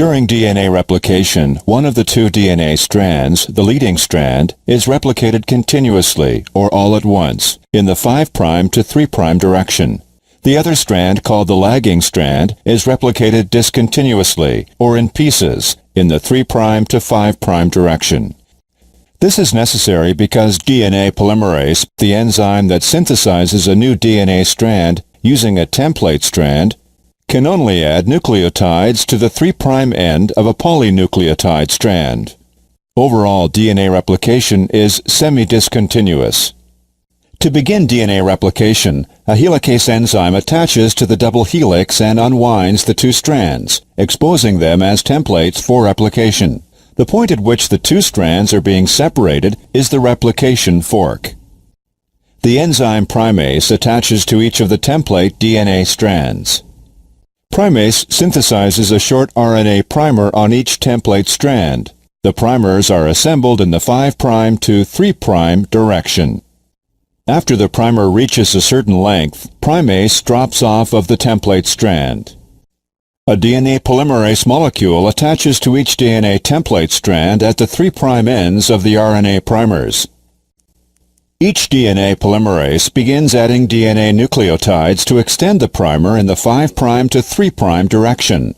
During DNA replication, one of the two DNA strands, the leading strand, is replicated continuously, or all at once, in the 5' to 3' direction. The other strand, called the lagging strand, is replicated discontinuously, or in pieces, in the 3' to 5' direction. This is necessary because DNA polymerase, the enzyme that synthesizes a new DNA strand using a template strand, can only add nucleotides to the 3' end of a polynucleotide strand. Overall DNA replication is semi-discontinuous. To begin DNA replication, a helicase enzyme attaches to the double helix and unwinds the two strands, exposing them as templates for replication. The point at which the two strands are being separated is the replication fork. The enzyme primase attaches to each of the template DNA strands. Primase synthesizes a short RNA primer on each template strand. The primers are assembled in the 5' to 3' direction. After the primer reaches a certain length, primase drops off of the template strand. A DNA polymerase molecule attaches to each DNA template strand at the 3' ends of the RNA primers. Each DNA polymerase begins adding DNA nucleotides to extend the primer in the 5' to 3' direction.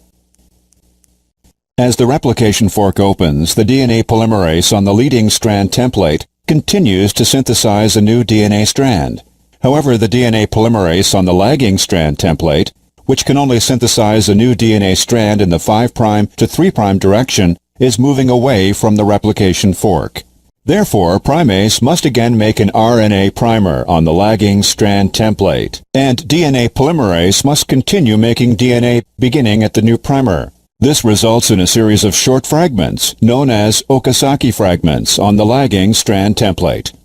As the replication fork opens, the DNA polymerase on the leading strand template continues to synthesize a new DNA strand. However, the DNA polymerase on the lagging strand template, which can only synthesize a new DNA strand in the 5' to 3' direction, is moving away from the replication fork. Therefore, primase must again make an RNA primer on the lagging strand template, and DNA polymerase must continue making DNA beginning at the new primer. This results in a series of short fragments, known as Okazaki fragments, on the lagging strand template.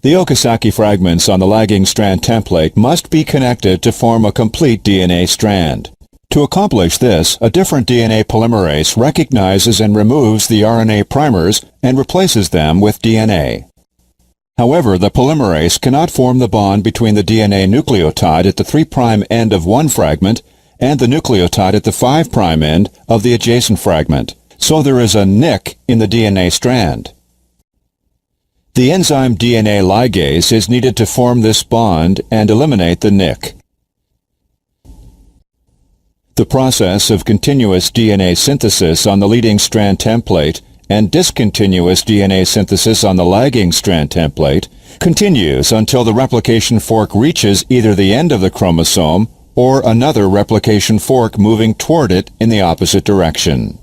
The Okazaki fragments on the lagging strand template must be connected to form a complete DNA strand. To accomplish this, a different DNA polymerase recognizes and removes the RNA primers and replaces them with DNA. However, the polymerase cannot form the bond between the DNA nucleotide at the 3' end of one fragment and the nucleotide at the 5' end of the adjacent fragment, so there is a nick in the DNA strand. The enzyme DNA ligase is needed to form this bond and eliminate the nick. The process of continuous DNA synthesis on the leading strand template and discontinuous DNA synthesis on the lagging strand template continues until the replication fork reaches either the end of the chromosome or another replication fork moving toward it in the opposite direction.